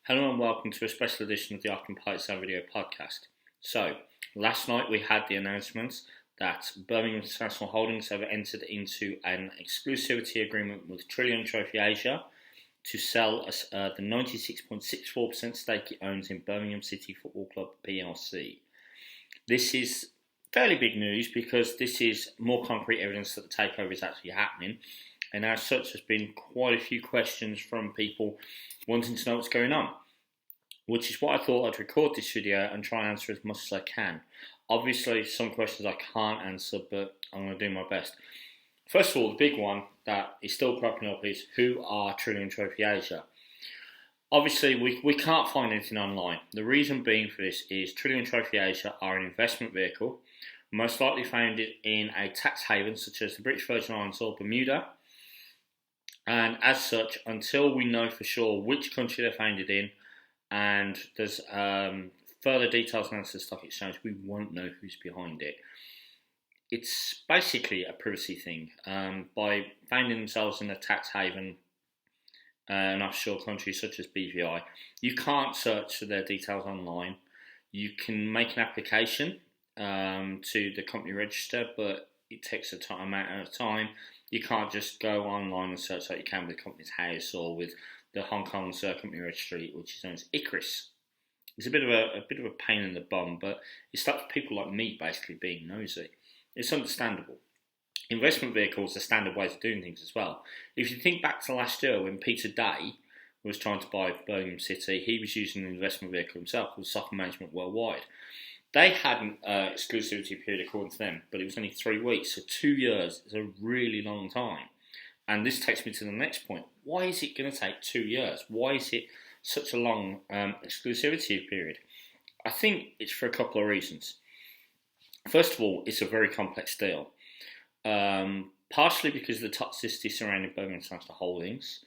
Hello and welcome to a special edition of the Partisan video podcast. So, last night we had the announcement that Birmingham International Holdings have entered into an exclusivity agreement with Trillium Trophy Asia to sell the 96.64% stake it owns in Birmingham City Football Club PLC. This is fairly big news because this is more concrete evidence that the takeover is actually happening, and as such there's been quite a few questions from people wanting to know what's going on, which is why I thought I'd record this video and try and answer as much as I can. Obviously some questions I can't answer, but I'm going to do my best. First of all, the big one that is still cropping up is, who are Trillium Trophy Asia? Obviously, we can't find anything online. The reason being for this is Trillium Trophy Asia are an investment vehicle, most likely founded in a tax haven such as the British Virgin Islands or Bermuda. And as such, until we know for sure which country they're founded in, and there's further details announced to the stock exchange, we won't know who's behind it. It's basically a privacy thing. By founding themselves in a tax haven, an offshore country such as BVI, you can't search for their details online. You can make an application to the company register, but it takes a amount of time. You can't just go online and search like you can with the company's house or with the Hong Kong company registry, which is known as ICRIS. It's a bit of a pain in the bum, but it stops people like me basically being nosy. It's understandable. Investment vehicles are standard ways of doing things as well. If you think back to last year when Peter Day was trying to buy Birmingham City, he was using an investment vehicle himself called Soccer Management Worldwide. They had an exclusivity period according to them, but it was only 3 weeks, so 2 years is a really long time. And this takes me to the next point. Why is it going to take 2 years? Why is it such a long exclusivity period? I think it's for a couple of reasons. First of all, it's a very complex deal. Partially because of the toxicity surrounding Birmingham International Holdings,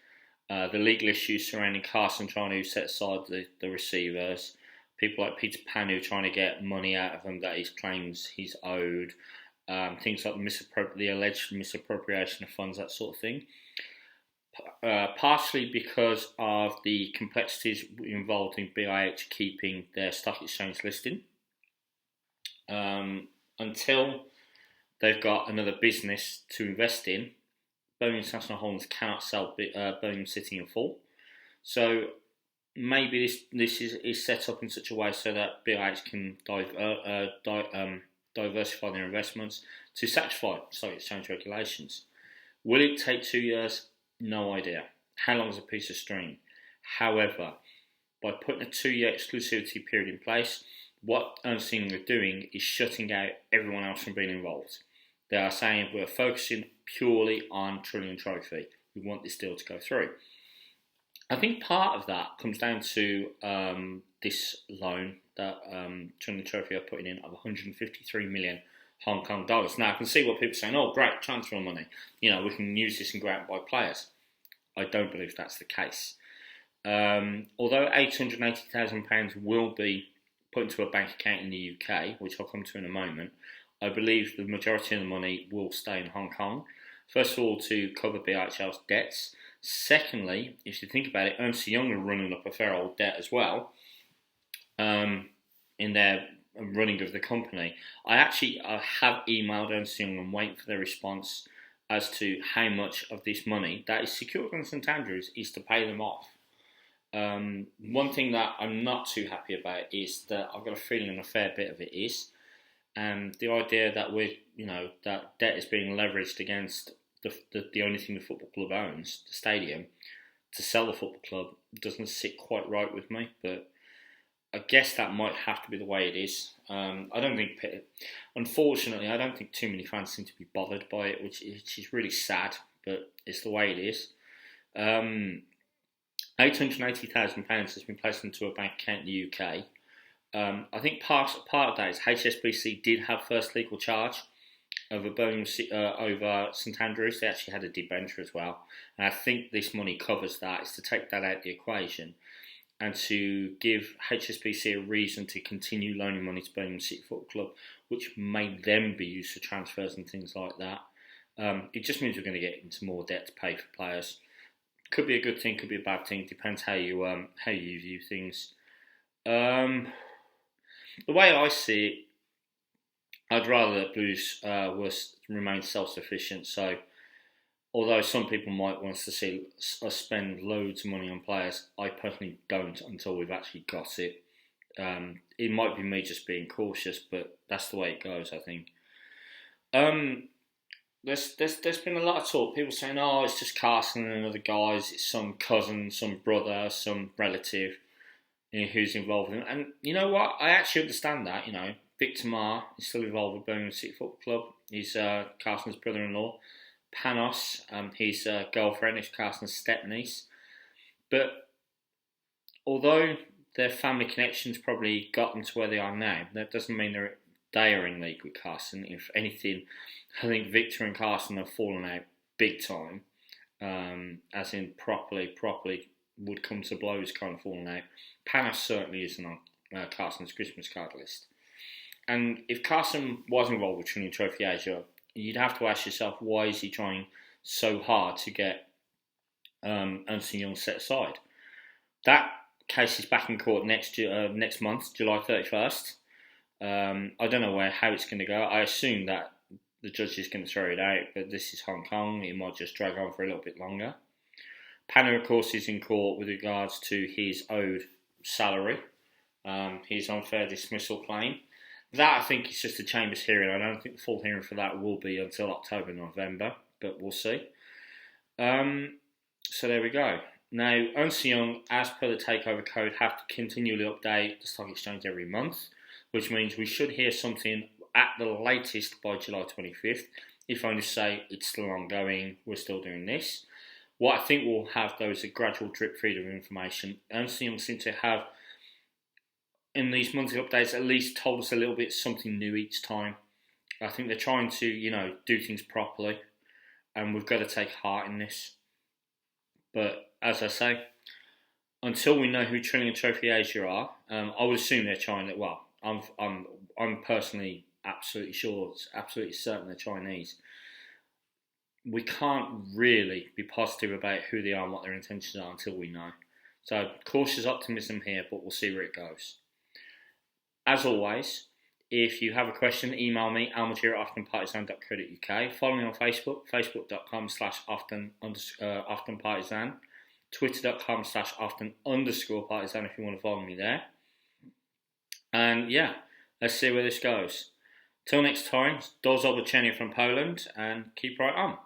the legal issues surrounding Carson trying to set aside the receivers, people like Peter Pan who are trying to get money out of them that he claims he's owed, things like the alleged misappropriation of funds, that sort of thing. Partially because of the complexities involved in BIH keeping their stock exchange listing. Until they've got another business to invest in, Birmingham International Holdings cannot sell Birmingham City in full. So maybe this is set up in such a way so that BIH can diversify their investments to satisfy stock exchange regulations. Will it take 2 years? No idea. How long is a piece of string? However, by putting a 2-year exclusivity period in place, what Ernst & Young are doing is shutting out everyone else from being involved. They are saying we're focusing purely on Trillium Trophy. We want this deal to go through. I think part of that comes down to this loan that Trillium Trophy are putting in of 153 million Hong Kong dollars. Now I can see what people are saying, oh great, transfer money. We can use this and go out and buy players. I don't believe that's the case. Although £880,000 will be put into a bank account in the UK, which I'll come to in a moment, I believe the majority of the money will stay in Hong Kong. First of all, to cover BHL's debts. Secondly, if you think about it, Ernst & Young are running up a fair old debt as well in their running of the company. I have emailed Ernst & Young and waiting for their response as to how much of this money that is secured on St Andrews is to pay them off. One thing that I'm not too happy about is that I've got a feeling a fair bit of it is the idea that that debt is being leveraged against the only thing the football club owns, the stadium, to sell the football club doesn't sit quite right with me, but I guess that might have to be the way it is. Unfortunately, I don't think too many fans seem to be bothered by it, which is really sad, but it's the way it is. £880,000 has been placed into a bank account in the UK. I think part of that is HSBC did have first legal charge over over St Andrews. They actually had a debenture as well, and I think this money covers that. Is to take that out of the equation and to give HSBC a reason to continue loaning money to Birmingham City Football Club, which may then be used for transfers and things like that. It just means we're going to get into more debt to pay for players. Could be a good thing, could be a bad thing. Depends how you view things. The way I see it, I'd rather that Blues remain self-sufficient. So, although some people might want us to see us spend loads of money on players, I personally don't until we've actually got it. It might be me just being cautious, but that's the way it goes, I think. There's been a lot of talk. People saying, "Oh, it's just Carson and other guys. It's some cousin, some brother, some relative who's involved in it." And you know what? I actually understand that. Victor Marr is still involved with Birmingham City Football Club. He's Carson's brother-in-law. Panos, his girlfriend, is Carson's step-niece. But although their family connections probably got them to where they are now, that doesn't mean they are in league with Carson. If anything, I think Victor and Carson have fallen out big time, as in properly would come to blows kind of falling out. Panos certainly isn't on Carson's Christmas card list. And if Carson was involved with Trinity Trophy Asia, you'd have to ask yourself, why is he trying so hard to get Ernst & Young set aside? That case is back in court next month, July 31st. I don't know how it's going to go. I assume that the judge is going to throw it out, but this is Hong Kong. It might just drag on for a little bit longer. Panner, of course, is in court with regards to his owed salary, his unfair dismissal claim. That, I think, is just a Chambers hearing. I don't think the full hearing for that will be until October, November, but we'll see. So there we go. Now, Ernst & Young, as per the takeover code, have to continually update the stock exchange every month, which means we should hear something at the latest by July 25th, if only to say it's still ongoing, we're still doing this. What I think we'll have, though, is a gradual drip feed of information. Ernst & Young seem to have, in these monthly updates, at least told us a little bit something new each time. I think they're trying to, do things properly, and we've got to take heart in this. But as I say, until we know who Trinity Trophy Asia are, I would assume they're Chinese. Well, I'm personally absolutely sure, absolutely certain they're Chinese. We can't really be positive about who they are and what their intentions are until we know. So cautious optimism here, but we'll see where it goes. As always, if you have a question, email me, almajir@oftenpartisan.co.uk. Follow me on Facebook, facebook.com/often_partisan, twitter.com/often_partisan if you want to follow me there. And yeah, let's see where this goes. Till next time, do zobaczenia from Poland, and keep right on.